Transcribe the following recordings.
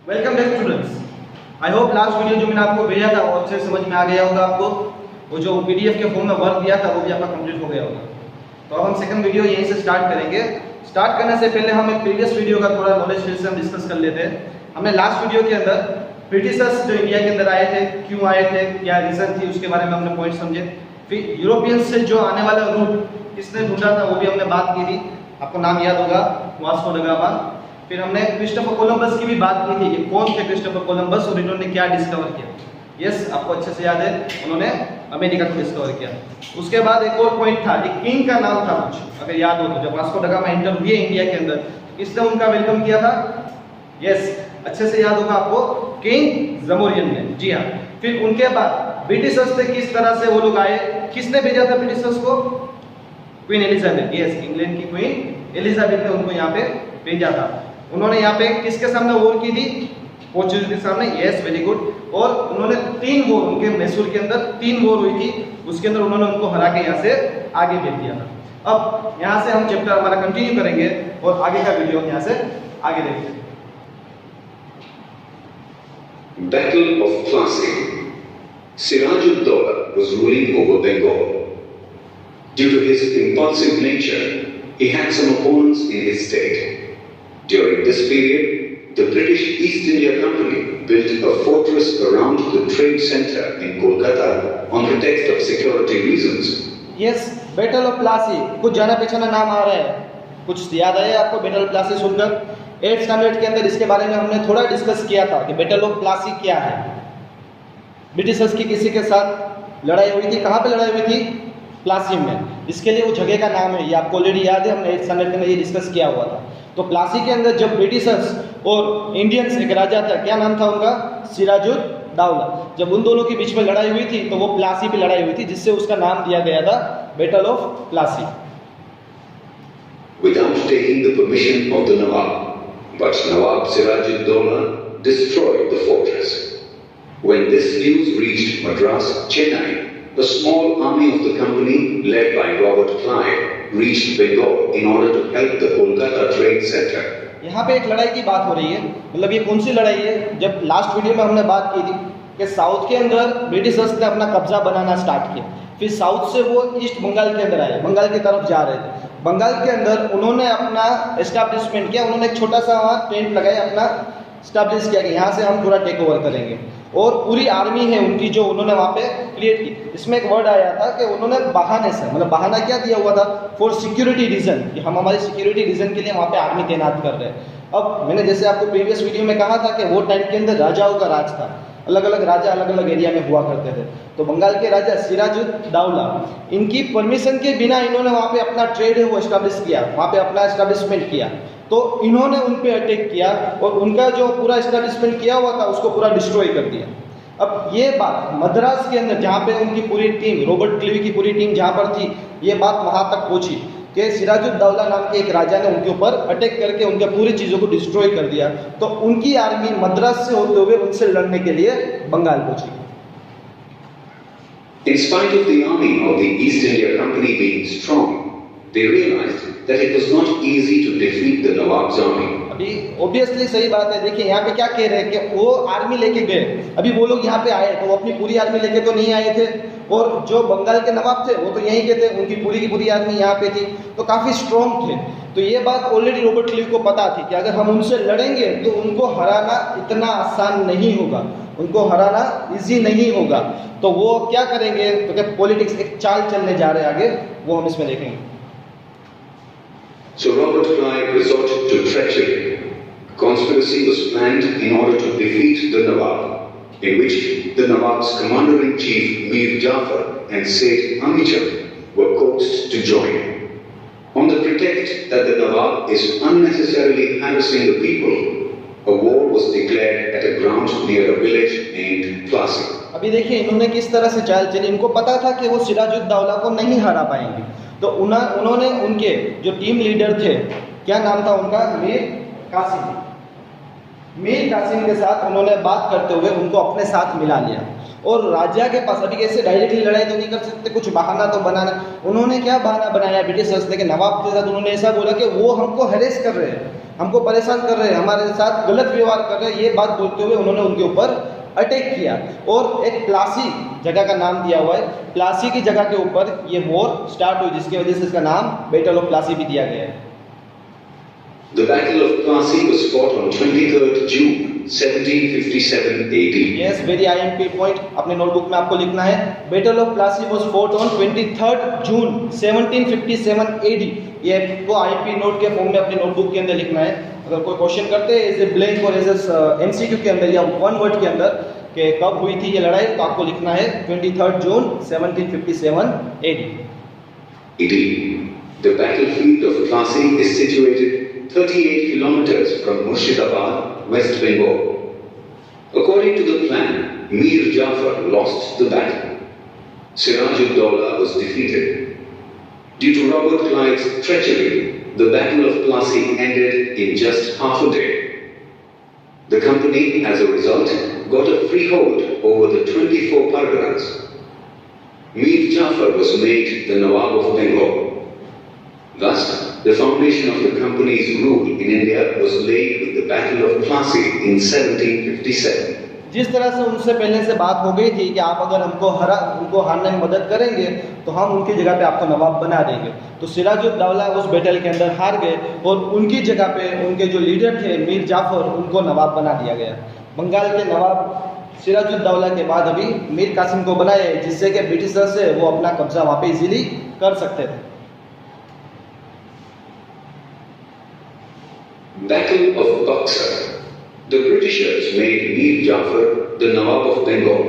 Welcome back students. I hope last video जो मैंने आपको भेजा था वो अच्छे समझ में आ गया होगा आपको। वो जो पीडीएफ के फॉर्म में वर्क दिया था वो भी आपका कंप्लीट हो गया होगा। तो अब हम सेकंड वीडियो यहीं से स्टार्ट करेंगे। स्टार्ट करने से पहले हम एक प्रीवियस वीडियो का थोड़ा नॉलेज फिर से हम डिस्कस कर लेते हैं। हमने लास्ट वीडियो के अंदर ब्रिटिशर्स जो इंडिया के अंदर आए थे, क्यों आए थे, क्या रीजन थी, उसके बारे में हमने पॉइंट समझे। फिर यूरोपियंस से जो आने वाला रूट किसने ढूंढा था वो भी हमने बात की थी, आपको नाम याद होगा, वास्को ड गामा। फिर हमने क्रिस्टोफर कोलंबस की भी बात की थी कि कौन थे क्रिस्टोफर कोलंबस और इन्होंने क्या डिस्कवर किया। यस, आपको अच्छे से याद है, उन्होंने अमेरिका को डिस्कवर किया। उसके बाद एक और पॉइंट था, एक किंग का नाम था कुछ, अगर याद हो तो। जब वास्को ड गामा एंटर हुए इंडिया के अंदर, किसने उनका वेलकम किया था? यस, अच्छे से याद होगा आपको, किंग जमोरियन ने। जी हाँ। फिर उनके बाद ब्रिटिशर्स से किस तरह से वो लोग आए, किसने भेजा था ब्रिटिशर्स को? Queen Elizabeth. यस, इंग्लैंड की क्वीन एलिजाबेथ ने उनको यहाँ पे भेजा था। उन्होंने यहाँ पे किसके सामने वॉर की थी? पोर्चुगीज के सामने। Yes, very good. और उन्होंने 3 वॉर, उनके मैसूर के अंदर 3 वॉर हुई थी, उसके अंदर उन्होंने उनको हरा के यहाँ से आगे भेज दिया था। अब यहाँ से हम चैप्टर हमारा कंटिन्यू करेंगे और आगे का वीडियो यहाँ से आगे देखेंगे। Battle of Plassey. Siraj-ud-Dawla was ruling over Bengal. Due to his impulsive nature, he had some opponents in his state. During this period, the British East India Company built a fortress around the trade center in Kolkata on pretext of security reasons. Yes, battle of Plassey, कुछ जाना पहचाना नाम आ रहा है, कुछ याद आया आपको बैटल ऑफ प्लासी सुनकर? 8th स्टैंडर्ड के अंदर इसके बारे में हमने थोड़ा डिस्कस किया था कि बैटल ऑफ प्लासी क्या है। ब्रिटिशर्स की किसी के साथ लड़ाई हुई थी, कहाँ पे लड़ाई हुई थी? प्लासी में। इसके लिए वो जगह का नाम है, ये आपको ऑलरेडी याद है, हमने 8th स्टैंडर्ड के अंदर ये डिस्कस किया हुआ था। तो प्लासी के अंदर जब ब्रिटिशर्स और इंडियंस, एक राजा था, क्या नाम था उनका? सिराजुद्दौला। जब उन दोनों के बीच में लड़ाई हुई थी तो वो प्लासी पे लड़ाई हुई थी, जिससे उसका नाम दिया गया था battle of Plassey. Without taking the permission of the Nawab, but Nawab Siraj-ud-Dawla destroyed the fortress. When this news reached Madras, Chennai, a small army of the company led by Robert Clive reached Bengal in order to help the Kolkata trade center. यहाँ पे एक लड़ाई की बात हो रही है, मतलब ये कौन सी लड़ाई है? जब लास्ट वीडियो में हमने बात की थी कि साउथ के अंदर ब्रिटिशर्स ने अपना कब्जा बनाना स्टार्ट किया, फिर साउथ से वो ईस्ट बंगाल के अंदर आए, बंगाल की तरफ जा रहे थे। बंगाल के अंदर उन्होंने अपना एस्टैब्लिशमेंट किया, उन्होंने एक छोटा सा वहाँ टेंट लगाया, अपना स्टैब्लिश किया कि यहाँ से हम पूरा टेक ओवर करेंगे। और पूरी आर्मी है उनकी जो उन्होंने वहाँ पे क्रिएट की। इसमें एक वर्ड आया था कि उन्होंने बहाने से, मतलब बहाना क्या दिया हुआ था? फॉर सिक्योरिटी रीजन, कि हम हमारी सिक्योरिटी रीजन के लिए वहाँ पे आर्मी तैनात कर रहे हैं। अब मैंने जैसे आपको प्रीवियस वीडियो में कहा था कि वो टाइम के अंदर राजाओं का राज था, अलग अलग राजा अलग अलग एरिया में हुआ करते थे। तो बंगाल के राजा सिराजुद्दौला, इनकी परमिशन के बिना इन्होंने वहाँ पे अपना ट्रेड है वो एस्टैब्लिश किया, वहाँ पे अपना एस्टैब्लिशमेंट किया। तो इन्होंने उन पे अटैक किया और उनका जो पूरा एस्टैब्लिशमेंट किया हुआ था उसको पूरा डिस्ट्रॉय कर दिया। अब ये बात मद्रास के अंदर, जहाँ पे उनकी पूरी टीम, रॉबर्ट क्लीव की पूरी टीम जहाँ पर थी, ये बात वहाँ तक पहुँची कि सिराजुद्दौला नाम के एक राजा ने उनके ऊपर अटैक करके उनके पूरी चीज़ों को डिस्ट्रॉय कर दिया। तो उनकी आर्मी मद्रास से होते हुए उनसे लड़ने के लिए बंगाल पहुंची। In spite of the army of the East India Company being strong, they realized that it was not easy to defeat the Nawab's army. अभी ऑब्वियसली सही बात है, देखिए यहाँ पे क्या कह रहे हैं कि वो आर्मी लेके गए। अभी वो लोग यहाँ पे आए तो वो अपनी पूरी आर्मी लेके तो नहीं आए थे, और जो बंगाल के नवाब थे वो तो यहीं के थे, उनकी पूरी की पूरी आर्मी यहाँ पे थी, तो काफ़ी स्ट्रॉन्ग थे। तो ये बात ऑलरेडी रॉबर्ट क्लीव को पता थी कि अगर हम उनसे लड़ेंगे तो उनको हराना इतना आसान नहीं होगा, उनको हराना इजी नहीं होगा। तो वो क्या करेंगे? तो क्या पॉलिटिक्स, एक चाल चलने जा रहे हैं आगे, वो हम इसमें देखेंगे। So Robert Clive resorted to treachery. A conspiracy was planned in order to defeat the Nawab, in which the Nawab's commander-in-chief Mir Jafar and Seth Amicham were coaxed to join. On the pretext that the Nawab is unnecessarily harassing the people, a war was declared at a ground near a village named Plassey. अभी देखिए इन्होंने किस तरह से चाल चली। इनको पता था कि वो सिराजुद्दौला को नहीं हरा पाएंगे, तो उन्होंने उनके जो टीम लीडर थे, क्या नाम था उनका? मीर कासिम। मीर कासिम के साथ उन्होंने बात करते हुए उनको अपने साथ मिला लिया। और राजा के पास अभी कैसे डायरेक्टली लड़ाई तो नहीं कर सकते, कुछ बहाना तो बनाना। उन्होंने क्या बहाना बनाया ब्रिटिशर्स ने? कि नवाब के साथ उन्होंने ऐसा बोला कि वो हमको हैरेस कर रहे हैं, हमको परेशान कर रहे हैं, हमारे साथ गलत व्यवहार कर रहे हैं, ये बात बोलते हुए उन्होंने उनके ऊपर अटैक किया। और एक प्लासी जगह का नाम दिया हुआ है, प्लासी की जगह के ऊपर ये वॉर स्टार्ट हुई, जिसकी वजह से इसका नाम बैटल ऑफ प्लासी भी दिया गया है। The Battle of Plassey was fought on 23rd June 1757 AD. Yes, very IMP point, अपने नोटबुक में आपको लिखना है, battle of Plassey was fought on 23rd June 1757 AD। ये आपको IMP नोट के फॉर्म में अपनी नोटबुक के अंदर लिखना है। अगर कोई क्वेश्चन करते हैं एज ए ब्लैंक और एज ए MCQ के अंदर या वन वर्ड के अंदर कि कब हुई थी ये लड़ाई, तो आपको लिखना है 23rd June 1757 AD। The battlefield of Plassey is situated 38 kilometers from Murshidabad, West Bengal. According to the plan, Mir Jafar lost the battle. Siraj-ud-Dawla was defeated. Due to Robert Clive's treachery, the Battle of Plassey ended in just half a day. The company, as a result, got a freehold over the 24 parganas. Mir Jafar was made the Nawab of Bengal. Thus, the foundation of the company's rule in India was laid with the Battle of Plassey in 1757. जिस तरह से उनसे पहले से बात हो गई थी कि आप अगर उनको हारने में मदद करेंगे तो हम उनकी जगह पे आपको नवाब बना देंगे, तो सिराजुद्दौला उस बैटल के अंदर हार गए और उनकी जगह पे उनके जो लीडर थे मीर जाफर, उनको नवाब बना दिया गया। बंगाल के नवाब सिराजुद्दौला के बाद अभी मीर कासिम को बनाए, जिससे कि ब्रिटिशर से वो अपना कब्जा वहाँ पे इजीली कर सकते थे। Battle of Buxar. The Britishers made Mir Jafar the Nawab of Bengal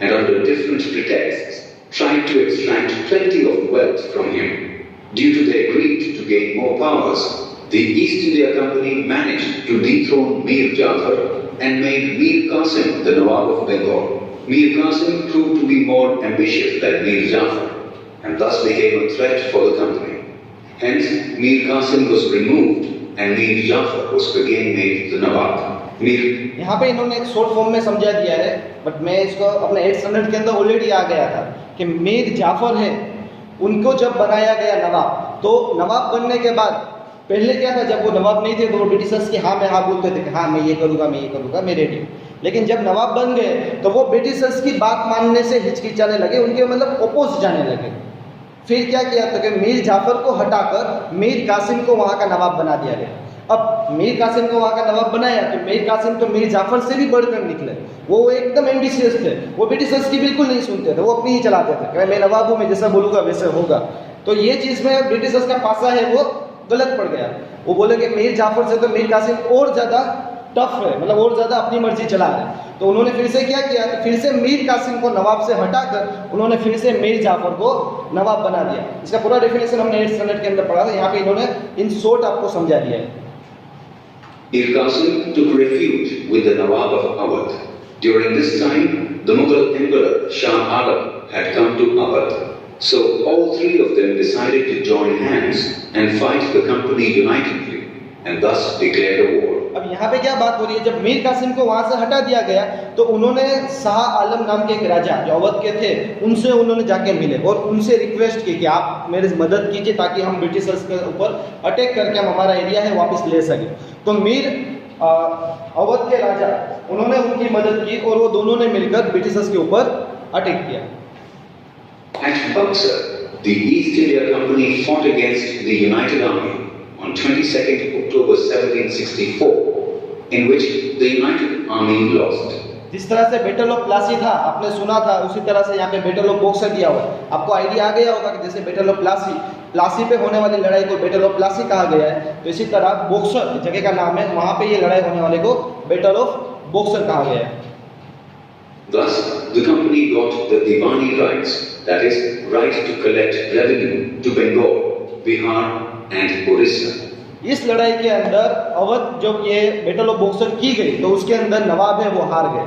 and under different pretexts tried to extract plenty of wealth from him. Due to their greed to gain more powers, the East India Company managed to dethrone Mir Jafar and made Mir Qasim the Nawab of Bengal. Mir Qasim proved to be more ambitious than Mir Jafar and thus became a threat for the company. Hence, Mir Qasim was removed and Mir Jafar was again made the Nawab. यहाँ पे इन्होंने एक short form में समझा दिया है, but मैं इसको अपने 8th स्टैंडर्ड के अंदर ऑलरेडी आ गया था कि मीर जाफर है, उनको जब बनाया गया नवाब, तो नवाब बनने के बाद पहले क्या था, जब वो नवाब नहीं थे तो वो ब्रिटिशर्स की हाँ में हाँ बोलते थे कि हाँ मैं ये करूँगा मैं रेडी हूँ। लेकिन जब नवाब बन गए तो वो ब्रिटिशर्स की बात मानने से हिचकिचाने लगे, उनके मतलब अपोज जाने लगे। फिर क्या किया तो कि मीर जाफर को हटाकर मीर कासिम को वहाँ का नवाब बना दिया गया। अब मीर कासिम को वहाँ का नवाब बनाया तो मीर कासिम तो मीर जाफर से भी बढ़कर निकले, वो एकदम एम्बिशियस थे, वो ब्रिटिशर्स की बिल्कुल नहीं सुनते थे, वो अपनी ही चलाते थे कि मैं नवाब हूँ, मैं जैसा बोलूँगा वैसे होगा। तो ये चीज़ में ब्रिटिशर्स का पासा है वो गलत पड़ गया। वो बोले कि मीर जाफर से तो मीर कासिम और ज़्यादा टफ है, मतलब और ज़्यादा अपनी मर्जी चला रहे हैं। तो उन्होंने फिर से क्या किया, तो फिर से मीर कासिम को नवाब से हटाकर उन्होंने फिर से मीर जाफर को नवाब बना दिया। इसका पूरा डेफिनेशन हमने 8th स्टैंडर्ड के अंदर पढ़ा था, यहाँ पे इन्होंने इन शॉर्ट आपको समझा दिया है। Mir Qasim took refuge with the Nawab of Awadh. During this time, the Mughal Emperor Shah Alam had come to Awadh. So all three of them decided to join hands and fight the company unitedly and thus declare a war. अब यहाँ पे क्या बात हो रही है, जब मीर कासिम को वहाँ से हटा दिया गया तो उन्होंने शाह आलम नाम के एक राजा जो अवध के थे, उनसे उन्होंने जाके मिले और उनसे रिक्वेस्ट की कि आप मेरी मदद कीजिए ताकि हम ब्रिटिशर्स के ऊपर अटैक करके हम हमारा एरिया है वापस ले सकें। तो मीर अवध के राजा उन्होंने उनकी मदद की और वो दोनों ने मिलकर ब्रिटिशर्स के ऊपर अटैक किया। At Buxar, the East India Company fought against the United Army on 22nd October 1764, in which the United Army lost. जिस तरह से बैटल ऑफ प्लासी था आपने सुना था, उसी तरह से यहाँ पे बैटल ऑफ बॉक्सर दिया हुआ है। आपको आइडिया आ गया होगा कि जैसे बैटल ऑफ प्लासी पे होने वाली लड़ाई को बैटल ऑफ प्लासी कहा गया है, तो इसी तरह बॉक्सर जगह का नाम है, वहाँ पे ये लड़ाई होने वाले को बैटल ऑफ बॉक्सर कहा गया है। Thus, the company got the Diwani rights, that is, right to collect revenue to Bengal, Bihar and Orissa. इस लड़ाई के अंदर अवध जब ये बैटल ऑफ बॉक्सर की गई तो उसके अंदर नवाब है वो हार गए,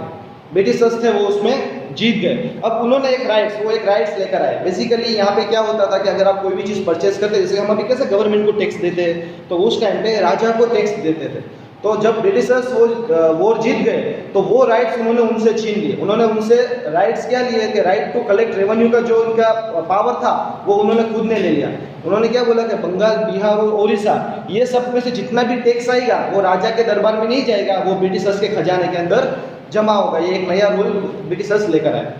ब्रिटिशर्स थे वो उसमें जीत गए। अब उन्होंने एक राइट्स लेकर आए। बेसिकली यहाँ पे क्या होता था कि अगर आप कोई भी चीज़ परचेज करते, जैसे हम अभी कैसे गवर्नमेंट को टैक्स देते हैं, तो उस टाइम पे राजा को टैक्स देते थे। तो जब ब्रिटिशर्स वो वॉर जीत गए तो वो राइट्स उन्होंने उनसे छीन लिए। उन्होंने उनसे राइट्स क्या लिए कि राइट टू कलेक्ट रेवेन्यू का जो उनका पावर था वो उन्होंने खुद ने ले लिया। उन्होंने क्या बोला कि बंगाल, बिहार और उड़ीसा ये सब में से जितना भी टैक्स आएगा वो राजा के दरबार में नहीं जाएगा, वो ब्रिटिशर्स के खजाने के अंदर जमा होगा। ये एक नया रूल ब्रिटिशर्स लेकर आए।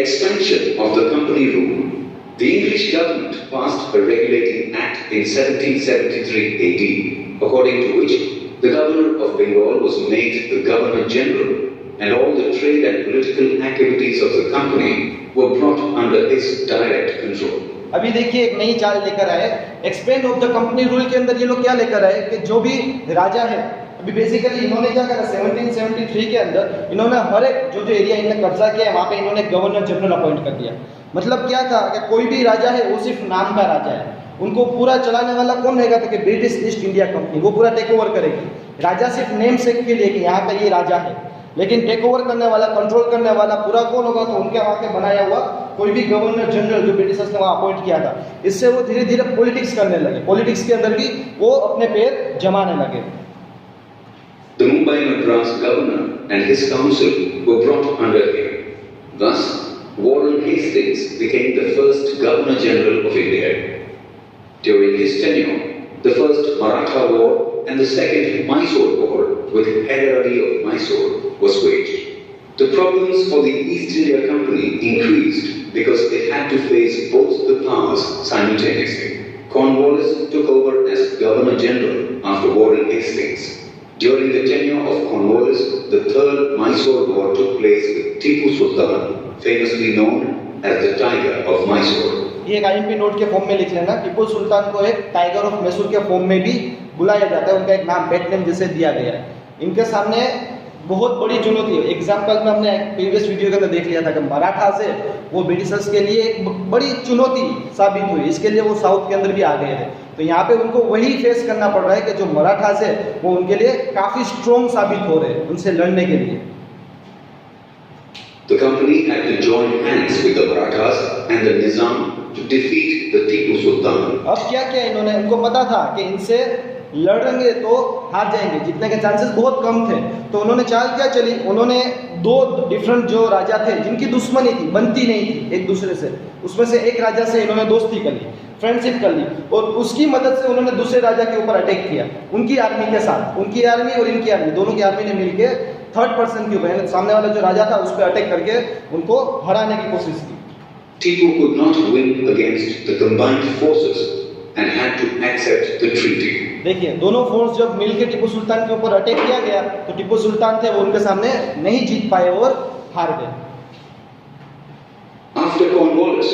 Expansion of the company rule. The English government passed a regulating act in 1773 AD, according to which the governor of Bengal was made the governor general, and all the trade and political activities of the company were brought under his direct control. अभी देखिए एक नई चाल लेकर आए। Expand of the company rule के अंदर ये लोग क्या लेकर आए कि जो भी राजा है, अभी बेसिकली इन्होंने क्या करा 1773 के अंदर इन्होंने हर एक जो एरिया इन्होंने कब्जा किया है वहाँ पे इन्होंने गवर्नर जनरल अपॉइंट कर दिया। मतलब क्या था कि कोई भी राजा है वो सिर्फ नाम का राजा है, उनको पूरा चलाने वाला कौन रहेगा तो कि ब्रिटिश ईस्ट इंडिया कंपनी, वो पूरा टेक ओवर करेगी। राजा सिर्फ नेम सेक के लिए कि यहाँ का ये राजा है, लेकिन टेक ओवर करने वाला, कंट्रोल करने वाला पूरा कौन होगा तो उनके वहाँ के बनाया हुआ कोई भी गवर्नर जनरल जो ब्रिटिशर्स ने वहाँ अपॉइंट किया था। इससे वो धीरे धीरे पॉलिटिक्स करने लगे, पॉलिटिक्स के अंदर भी वो अपने पैर जमाने लगे। The Mumbai Madras governor and his council were brought under him. Thus, Warren Hastings became the first Governor General of India. During his tenure, the first Maratha War and the second Mysore War with Hyder Ali of Mysore was waged. The problems for the East India Company increased because it had to face both the powers simultaneously. Cornwallis took over as Governor General after Warren Hastings. During the tenure of Cornwallis, the third Mysore War took place with Tipu Sultan, famously known as the Tiger of Mysore. ये एक IMP note के form में लिख लेना, टीपू सुल्तान को एक tiger of Mysore के form में भी बुलाया जाता है, उनका एक नाम पेट नेम जैसे दिया गया है। इनके सामने बहुत बड़ी चुनौती है। एग्जाम्पल में हमने प्रीवियस वीडियो के अंदर देख लिया था कि मराठा से वो ब्रिटिशर्स के लिए एक बड़ी चुनौती साबित हुई, इसके लिए वो साउथ के अंदर भी आ गए थे। तो यहाँ पे उनको वही फेस करना पड़ रहा है कि जो मराठा से वो उनके लिए काफी स्ट्रॉन्ग साबित हो रहे हैं उनसे लड़ने के लिए। The company had to join hands with the Marathas and the Nizam to defeat the Tipu Sultan. अब क्या किया इन्होंने, उनको पता था कि इनसे लड़ेंगे तो हार जाएंगे, जीतने के चांसेस बहुत कम थे। तो उन्होंने चाल क्या चली, उन्होंने दो डिफरेंट जो राजा थे जिनकी दुश्मनी थी, बनती नहीं थी एक दूसरे से, उसमें से एक राजा से इन्होंने दोस्ती कर ली, फ्रेंडशिप कर ली, और उसकी मदद से उन्होंने दूसरे राजा के ऊपर अटैक किया उनकी आर्मी के साथ। उनकी आर्मी और इनकी आर्मी, दोनों की आर्मी ने मिलकर थर्ड पर्सन के ऊपर, सामने वाला जो राजा था उस पर अटैक करके उनको हराने की कोशिश की। Tipu could not win against the combined forces and had to accept the treaty. देखिए दोनों फोर्स जब मिलकर टीपू सुल्तान के ऊपर अटैक किया गया तो टीपू सुल्तान थे वो उनके सामने नहीं जीत पाए और हार गए। After Cornwallis,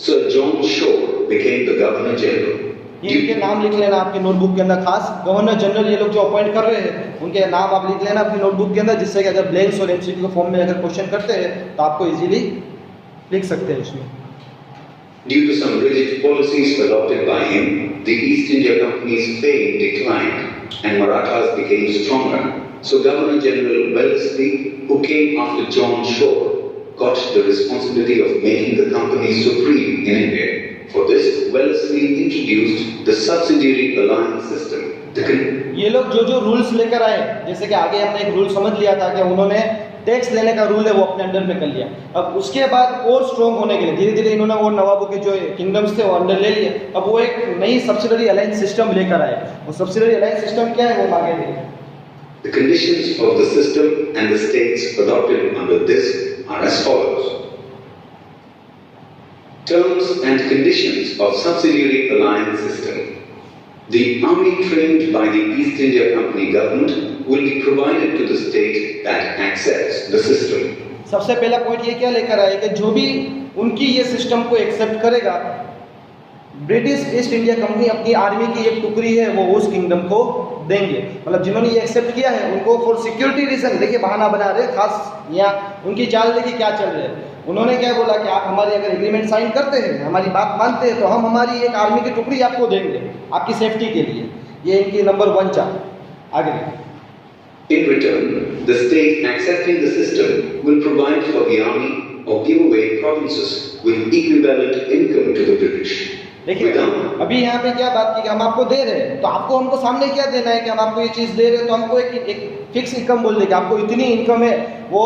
Sir John Shore became the Governor General. ये इनके नाम लिख लेना आपके नोटबुक के अंदर, खास गवर्नर जनरल ये लोग जो अपॉइंट कर रहे हैं उनके नाम आप लिख लेना अपनी नोटबुक के अंदर, जिससे कि अगर ब्लैंक्स और एमसीक्यू के फॉर्म में अगर क्वेश्चन करते हैं तो आपको इजीली लिख सकते हैं इसमें। Due to some rigid policies adopted by him, the East India Company's fame declined and Marathas became stronger. So Governor General Wellesley, who came after John Shore, got the responsibility of making the company supreme in India. For this, Wellesley introduced the subsidiary alliance system. ये लोग जो rules लेकर आए, जैसे कि आगे हमने एक रूल समझ लिया था कि उन्होंने टैक्स लेने का रूल है वो अपने अंडर में कर लिया। अब उसके बाद और स्ट्रॉन्ग होने के लिए धीरे धीरे इन्होंने वो नवाबों के जो किंगडम्स थे वो अंडर ले लिए। अब वो एक नई सब्सिडरी अलायंस सिस्टम लेकर आए। वो सब्सिडरी अलायंस सिस्टम क्या है वो आगे देखिए। The conditions of the system and the states adopted under this are as follows. Terms and conditions of subsidiary alliance system. The army trained by the East India Company government will be provided to the state that accepts the system. सबसे पहला point ये क्या लेकर आए कि जो भी उनकी ये सिस्टम को एक्सेप्ट करेगा, ब्रिटिश ईस्ट इंडिया कंपनी अपनी आर्मी की एक टुकड़ी है वो उस किंगडम को देंगे। मतलब जिन्होंने ये एक्सेप्ट किया है उनको फॉर सिक्योरिटी रीजन, देखिए बहाना बना रहे, खास यहाँ उनकी चाल देखिए क्या चल रहा है। उन्होंने क्या बोला कि आप हमारी अगर एग्रीमेंट साइन करते हैं, हमारी बात मानते हैं, तो हम हमारी एक आर्मी की टुकड़ी आपको देंगे आपकी सेफ्टी के लिए। ये इनकी नंबर 1 चाल। आगे In return, the state accepting the system will provide for the army or give away provinces with equivalent income to the British. देखिए अभी यहाँ पे क्या बात की कि हम आपको दे रहे हैं, तो आपको हमको सामने क्या देना है कि हम आपको ये चीज़ दे रहे हैं, तो हमको एक फिक्स इनकम बोल देंगे, आपको इतनी इनकम है वो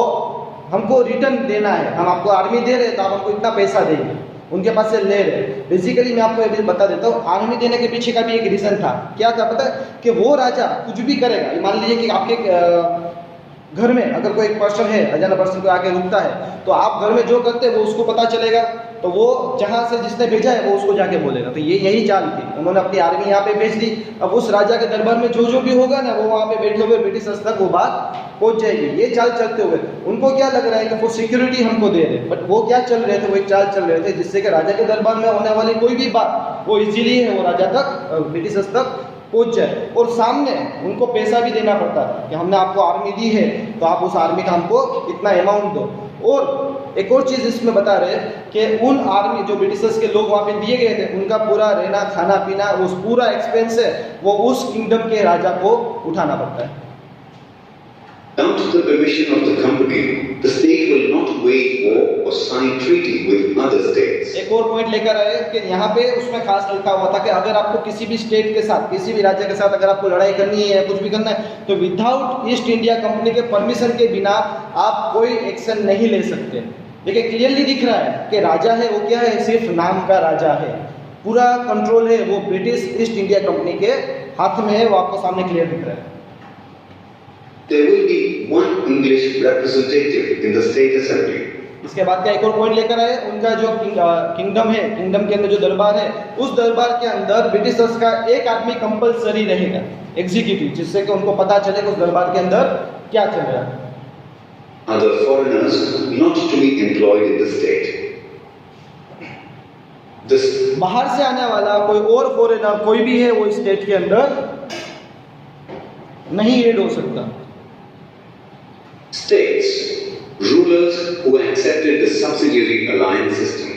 हमको रिटर्न देना है। हम आपको आर्मी दे रहे हैं तो आप हमको इतना पैसा देंगे, उनके पास से ले रहे। बेसिकली मैं आपको एक बता देता हूँ, आर्मी देने के पीछे का भी एक रीज़न था। क्या था पता है? कि वो राजा कुछ भी करेगा। मान लीजिए कि आपके घर में अगर कोई एक पर्सन है, अजाना पर्सन को आके रुकता है, तो आप घर में जो करते हैं वो उसको पता चलेगा, तो वो जहाँ से जिसने भेजा है वो उसको जाके बोलेगा। तो ये यही चाल थी, उन्होंने अपनी आर्मी यहाँ पे भेज दी। अब उस राजा के दरबार में जो भी होगा ना, वो वहाँ पे बैठे हुए ब्रिटिश तक वो बात पहुंच जाएगी। ये चाल चलते हुए उनको क्या लग रहा है कि वो सिक्योरिटी हमको दे रहे, बट वो क्या चल रहे थे, वो एक चाल चल रहे थे जिससे कि राजा के दरबार में होने वाली कोई भी बात वो इजीली है वो राजा तक, ब्रिटिश तक पहुंच जाए। और सामने उनको पैसा भी देना पड़ता था कि हमने आपको आर्मी दी है तो आप उस आर्मी का हमको इतना अमाउंट दो। और एक और चीज़ इसमें बता रहे हैं कि उन आर्मी जो ब्रिटिशर्स के लोग वहाँ पे दिए गए थे, उनका पूरा रहना खाना पीना उस पूरा एक्सपेंस है वो उस किंगडम के राजा को उठाना पड़ता है। Without the permission of the company, the state will not wage war or sign treaty with other states. एक और पॉइंट लेकर आए कि यहाँ पे उसमें खास लिखा हुआ था कि अगर आपको किसी भी स्टेट के साथ, किसी भी राज्य के साथ अगर आपको लड़ाई करनी है, कुछ भी करना है, तो विदाउट ईस्ट इंडिया कंपनी के परमिशन के बिना आप कोई एक्शन नहीं ले सकते। देखिए क्लियरली दिख रहा है कि राजा है वो क्या है, सिर्फ नाम का राजा है, पूरा कंट्रोल है वो ब्रिटिश ईस्ट इंडिया कंपनी के हाथ में है, वो आपको सामने क्लियर दिख रहा है। There will be one English representative in the state assembly. इसके बाद का एक और पॉइंट लेकर आए, उनका जो किंगडम है, किंगडम के अंदर जो दरबार है, उस दरबार के अंदर ब्रिटिशर्स का एक आदमी कंपलसरी रहेगा, एग्जीक्यूटिव, जिससे कि उनको पता चले कि उस दरबार के अंदर क्या चल रहा है। Other foreigners not to be employed in the state. This बाहर से आने वाला कोई और फॉरेनर कोई भी है वो स्टेट के अंदर नहीं एड हो सकता। states, rulers who accepted the subsidiary alliance system.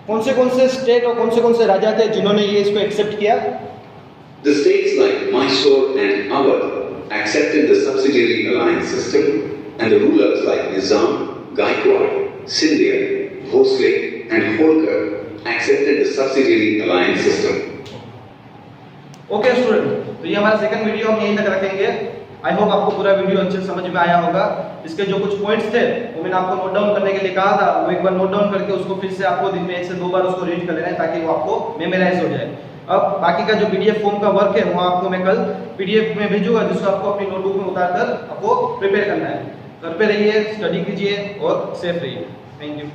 कौन से स्टेट और कौन से राजा थे जिन्होंने ये इसको एक्सेप्ट किया? The states like Mysore and Awadh accepted the subsidiary alliance system, and the rulers like Nizam, Gaikwad, Sindhia, Bhosle and Holkar accepted the subsidiary alliance system. Okay student, तो ये हमारा सेकंड वीडियो हम यहीं तक रखेंगे। I hope आपको पूरा video अच्छे समझ में आया होगा। इसके जो कुछ पॉइंट्स थे वो मैंने आपको नोट डाउन करने के लिए कहा था, वो एक बार नोट डाउन करके उसको फिर से आपको दिन में 1 से 2 बार उसको रीड कर लेना है ताकि वो आपको मेमोराइज हो जाए। अब बाकी का जो पीडीएफ फॉर्म का वर्क है वो आपको मैं कल पीडीएफ में भेजूंगा, जिसको आपको अपनी नोटबुक में उतारकर आपको प्रिपेयर करना है। घर पे रहिए, स्टडी कीजिए और सेफ रहिए। Thank you.